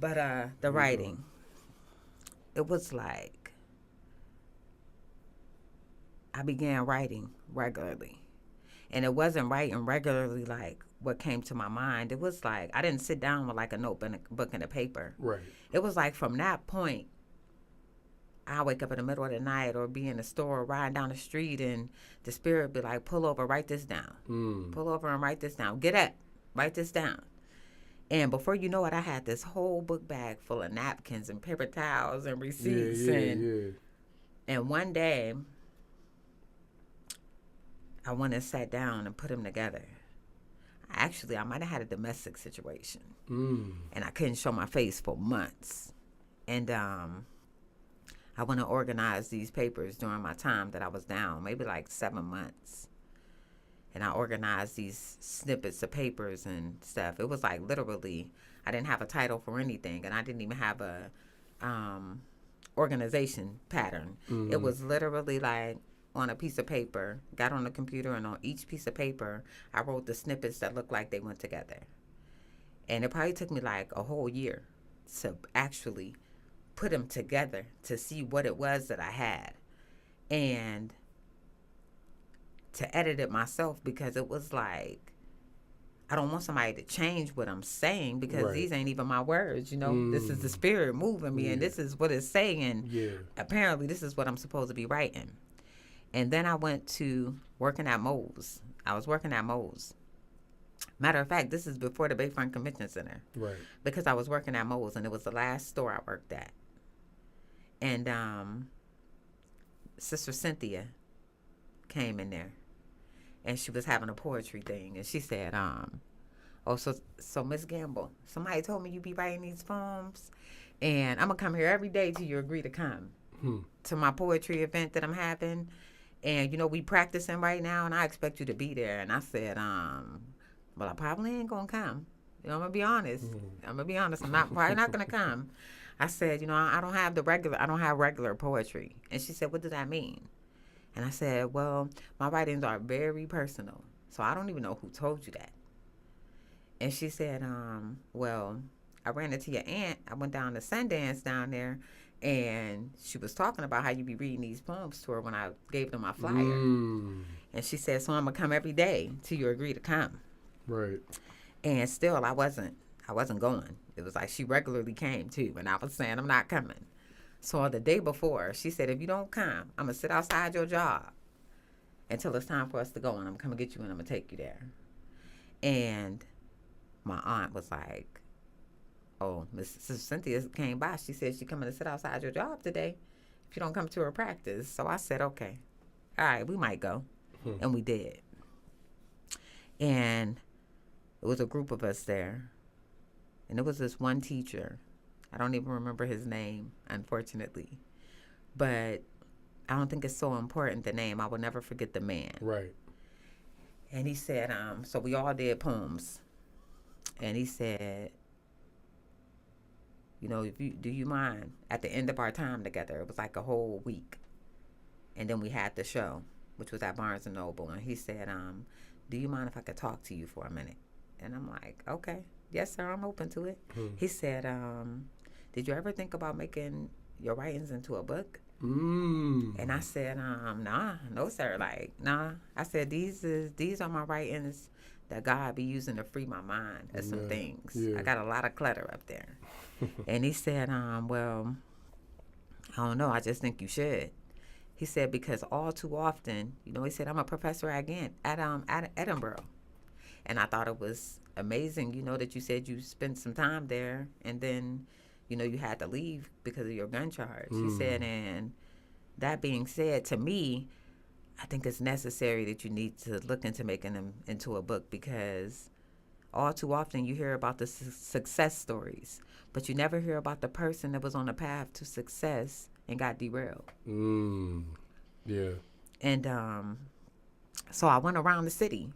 But the writing, it was like I began writing regularly. And it wasn't writing regularly like what came to my mind. It was like I didn't sit down with like a notebook and book and a paper. Right. It was like from that point, I wake up in the middle of the night or be in the store or riding down the street and the spirit be like, pull over, write this down. Pull over and write this down. Get up, write this down. And before you know it, I had this whole book bag full of napkins and paper towels and receipts. And one day, I went and sat down and put them together. Actually, I might have had a domestic situation. And I couldn't show my face for months. And I went to organize these papers during my time that I was down, maybe like 7 months. And I organized these snippets of papers and stuff. It was like literally, I didn't have a title for anything, and I didn't even have a organization pattern. It was literally like on a piece of paper, got on the computer, and on each piece of paper, I wrote the snippets that looked like they went together. And it probably took me like a whole year to actually put them together to see what it was that I had. And to edit it myself, because it was like, I don't want somebody to change what I'm saying, because these ain't even my words, you know. This is the spirit moving me, and this is what it's saying, and apparently this is what I'm supposed to be writing. And then I went to working at Moe's. I was working at Moe's. Matter of fact, this is before the Bayfront Convention Center. Right. Because I was working at Moe's, and it was the last store I worked at. And Sister Cynthia came in there, and she was having a poetry thing, and she said, "Oh, so Miss Gamble, somebody told me you be writing these poems, and I'm gonna come here every day till you agree to come to my poetry event that I'm having, and you know we practicing right now, and I expect you to be there." And I said, "Well, I probably ain't gonna come. You know, I'm gonna be honest. I'm probably not gonna come." I said, "You know, I don't have regular poetry." And she said, "What does that mean?" And I said, "Well, my writings are very personal, so I don't even know who told you that." And she said, "Well, I ran into your aunt. I went down to Sundance down there, and she was talking about how you be reading these poems to her when I gave them my flyer." And she said, "So I'm gonna come every day till you agree to come." Right. And still, I wasn't going. It was like she regularly came too, and I was saying I'm not coming. So the day before, she said, "If you don't come, I'm gonna sit outside your job until it's time for us to go, and I'm gonna come get you, and I'm gonna take you there." And my aunt was like, "Oh, Mrs. Cynthia came by. She said she coming to sit outside your job today if you don't come to her practice." So I said, "Okay, all right, we might go." And we did. And it was a group of us there. And it was this one teacher. I don't even remember his name, unfortunately. But I don't think it's so important, the name. I will never forget the man. Right. And he said, so we all did poems. And he said, "You know, do you mind?" At the end of our time together, it was like a whole week. And then we had the show, which was at Barnes & Noble. And he said, "Do you mind if I could talk to you for a minute?" And I'm like, "Okay. Yes, sir, I'm open to it." He said, "Did you ever think about making your writings into a book?" And I said, "Nah, no, sir. Like, nah." I said, these are my writings that God be using to free my mind of some things. Yeah. I got a lot of clutter up there." And he said, "Well, I don't know. I just think you should." He said, "Because all too often, you know," he said, "I'm a professor at Edinburgh." And I thought it was amazing, you know, that you said you spent some time there and then, you know, you had to leave because of your gun charge. He said, "And that being said, to me, I think it's necessary that you need to look into making them into a book, because all too often you hear about the success stories, but you never hear about the person that was on the path to success and got derailed." Yeah. And so I went around the city.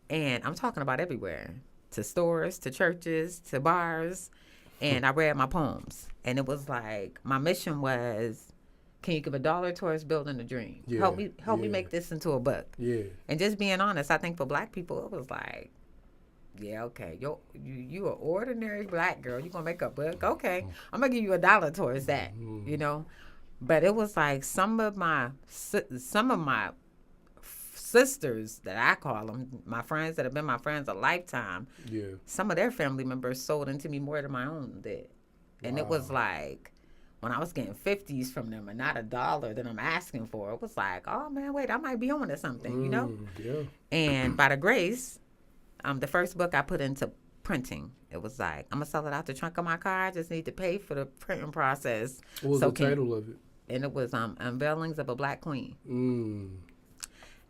And I'm talking about everywhere, to stores, to churches, to bars, and I read my poems. And it was like, my mission was, can you give $1 towards building a dream? Yeah, Help me make this into a book. Yeah. And just being honest, I think for Black people, it was like, Yeah, okay. You an ordinary black girl. You gonna make a book? Okay, I'm gonna give you $1 towards that. You know, but it was like some of my sisters that I call them, my friends that have been my friends a lifetime. Yeah. Some of their family members sold into me more than my own did, and it was Wow. like when I was getting 50s from them and not $1 that I'm asking for. It was like, oh man, wait, I might be on to something, you know. Yeah. And by the grace, the first book I put into printing, it was like, I'm gonna sell it out the trunk of my car. I just need to pay for the printing process. What was So the title of it? And it was Unveilings of a Black Queen.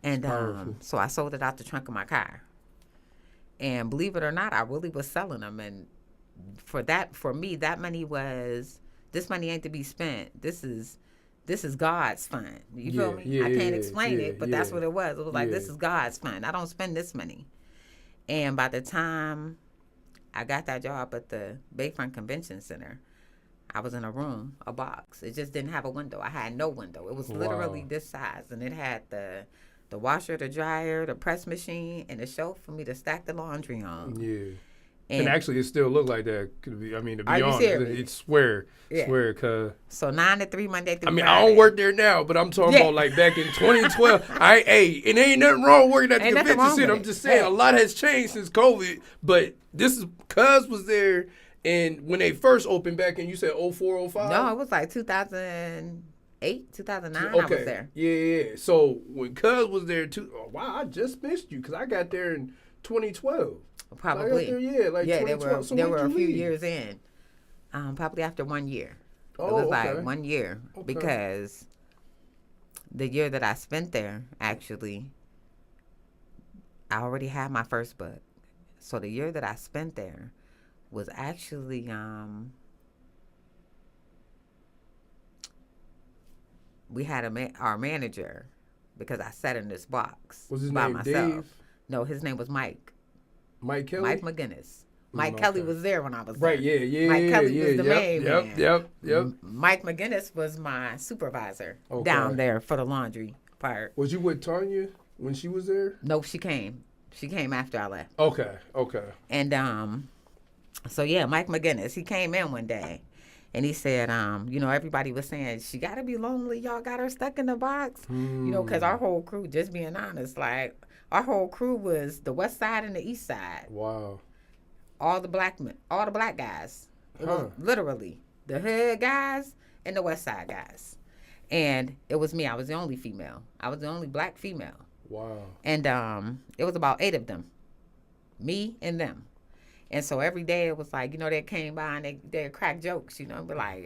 And Powerful. so I sold it out the trunk of my car. And believe it or not, I really was selling them. And for me, that money was, this money ain't to be spent. This is God's fund. You feel me? Yeah, I can't yeah, explain yeah, it, but that's yeah. what it was. It was like, Yeah. this is God's fund. I don't spend this money. And by the time I got that job at the Bayfront Convention Center, I was in a room, a box. It just didn't have a window. I had no window. It was literally Wow. this size, and it had the washer, the dryer, the press machine, and a shelf for me to stack the laundry on. Yeah. And actually, it still looked like that. Could be. I mean, to Are be you honest, serious? it's swear, Yeah. cause so 9 to 3 Monday through I mean, Friday. I don't work there now, but I'm talking Yeah. about like back in 2012. And ain't nothing wrong working at the Ain't nothing convention wrong center. with I'm it. just saying Hey. a lot has changed since COVID. But this is Cuz was there, and when they first opened back in, you said 04, 05? No, it was like 2008, 2009. Okay. I was there. Yeah. So when Cuz was there too, oh, wow, I just missed you because I got there in 2012. Probably. I got there, like yeah, 2012. So there when'd were a you few leave? years in. Probably after 1 year. Oh, It was okay. like 1 year Okay. because the year that I spent there, actually, I already had my first book. So the year that I spent there was actually we had our manager, because I sat in this box Was his by name myself. Dave? No, his name was Mike. Mike Kelly? Mike McGinnis. Mike Kelly okay. was there when I was Right, there. yeah. Mike Kelly yeah, was the main man. Yep. Mike McGinnis was my supervisor Okay. down there for the laundry part. Was you with Tanya when she was there? Nope, she came. She came after I left. Okay. And so yeah, Mike McGinnis, he came in one day and he said, everybody was saying, she got to be lonely. Y'all got her stuck in the box. Because our whole crew, just being honest, like our whole crew was the west side and the east side. Wow. All the black guys. It was literally the hood guys and the west side guys. And it was me. I was the only female. I was the only black female. Wow. And it was about 8 of them. Me and them. And so every day it was like, they came by and they'd crack jokes, be like,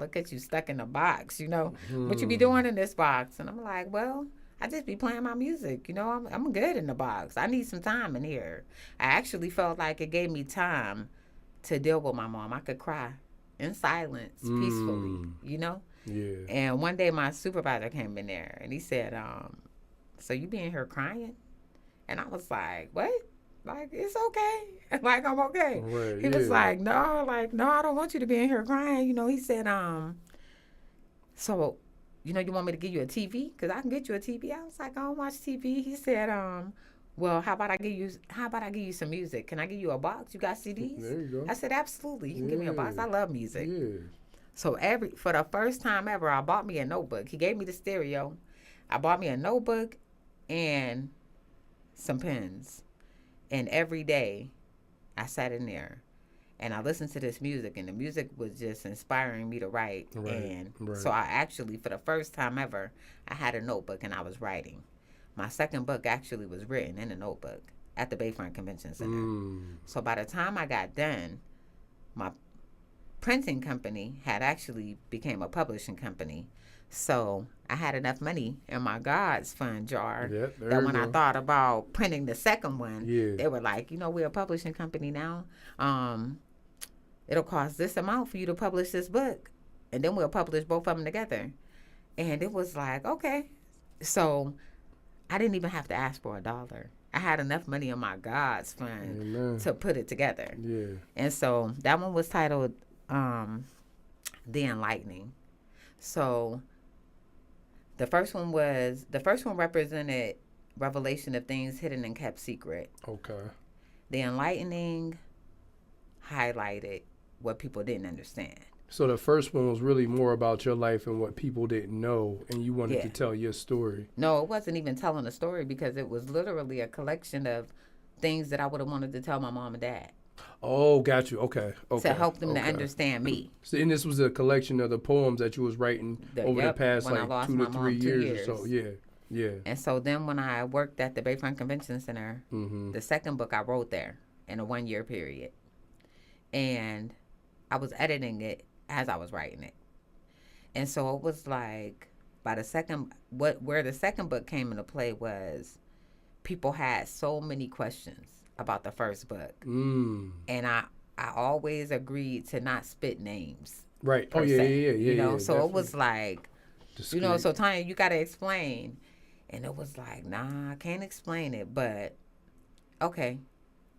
look at you stuck in a box, what you be doing in this box? And I'm like, well, I just be playing my music, I'm good in the box. I need some time in here. I actually felt like it gave me time to deal with my mom. I could cry in silence, peacefully, Yeah. And one day my supervisor came in there and he said, so you be in here crying? And I was like, what? Like, it's okay. Like, I'm okay. Right, He was yeah. like, no, I don't want you to be in here crying. He said, so, you want me to give you a TV? Because I can get you a TV. I was like, I don't watch TV. He said, well, how about I give you some music? Can I give you a box? You got CDs? There you go. I said, absolutely. You can give me a box. Yeah. I love music. Yeah. So for the first time ever, I bought me a notebook. He gave me the stereo. I bought me a notebook and some pens. And every day I sat in there and I listened to this music, and the music was just inspiring me to write. Right. So I actually, for the first time ever, I had a notebook and I was writing. My second book actually was written in a notebook at the Bayfront Convention Center. So by the time I got done, my printing company had actually became a publishing company. So I had enough money in my God's fund jar Yep, there that you when I go. thought about printing the second one, Yeah. they were like, we're a publishing company now. It'll cost this amount for you to publish this book, and then we'll publish both of them together. And it was like, okay. So I didn't even have to ask for $1. I had enough money in my God's fund Amen. to put it together. Yeah. And so that one was titled The Enlightening. So the first one represented revelation of things hidden and kept secret. Okay. The enlightening highlighted what people didn't understand. So the first one was really more about your life and what people didn't know, and you wanted to tell your story. No, it wasn't even telling a story because it was literally a collection of things that I would have wanted to tell my mom and dad. Oh, got you. Okay. To help them to understand me. So, and this was a collection of the poems that you was writing over the past like 2 to 3 years or so. Yeah. And so then when I worked at the Bayfront Convention Center, the second book I wrote there in a 1-year period. And I was editing it as I was writing it. And so it was like where the second book came into play was people had so many questions about the first book. And I always agreed to not spit names. Right. Oh, yeah. You know, so definitely. it was like, Discreet. you know, so Tanya, you got to explain. And it was like, nah, I can't explain it. But, okay,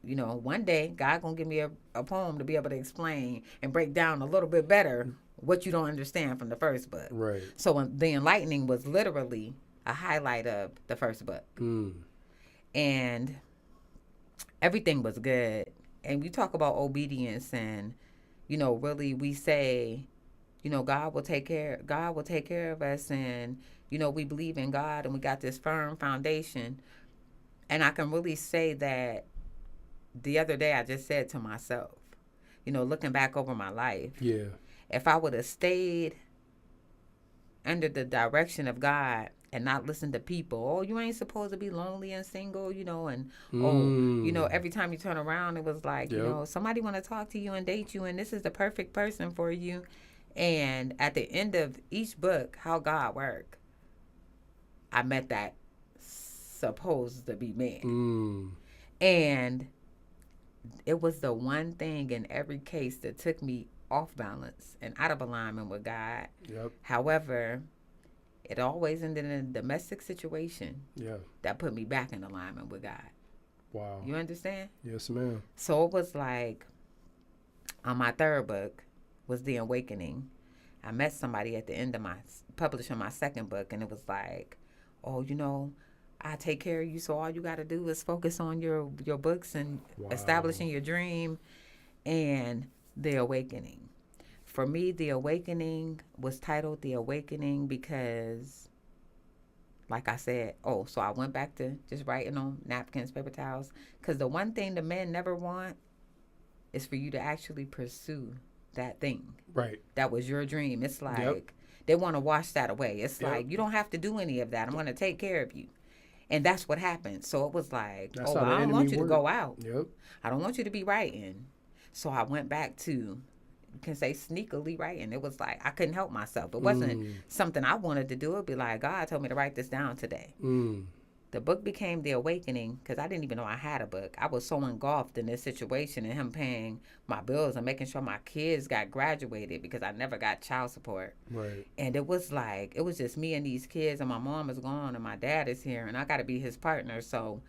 you know, one day God going to give me a poem to be able to explain and break down a little bit better what you don't understand from the first book. Right. So The Enlightening was literally a highlight of the first book. And everything was good. And we talk about obedience and, you know, really we say, you know, God will take care of us, and, you know, we believe in God and we got this firm foundation. And I can really say that the other day I just said to myself, you know, looking back over my life, if I would have stayed under the direction of God and not listen to people, oh, you ain't supposed to be lonely and single, you know, and you know, every time you turn around, it was like, you know, somebody want to talk to you and date you, and this is the perfect person for you. And at the end of each book, How God Worked, I met that supposed to be man. And it was the one thing in every case that took me off balance and out of alignment with God. However, it always ended in a domestic situation that put me back in alignment with God. Wow. You understand? Yes, ma'am. So it was like, on my third book was The Awakening. I met somebody at the end of publishing my second book, and it was like, oh, you know, I take care of you, so all you got to do is focus on your books and establishing your dream. And The Awakening. For me, The Awakening was titled The Awakening because, like I said, so I went back to just writing on napkins, paper towels. Because the one thing the men never want is for you to actually pursue that thing. Right. That was your dream. It's like they want to wash that away. It's like, you don't have to do any of that. I'm going to take care of you. And that's what happened. So it was like, I don't want you to go out. I don't want you to be writing. So I went back to, you can say, sneakily writing. It was like I couldn't help myself. It wasn't something I wanted to do. It'd be like, God told me to write this down today. The book became The Awakening because I didn't even know I had a book. I was so engulfed in this situation and him paying my bills and making sure my kids got graduated because I never got child support. Right. And it was like, it was just me and these kids, and my mom is gone and my dad is here, and I got to be his partner. So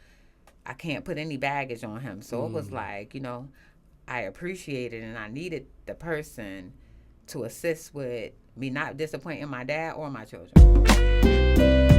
I can't put any baggage on him. So it was like, you know, I appreciated and I needed the person to assist with me not disappointing my dad or my children.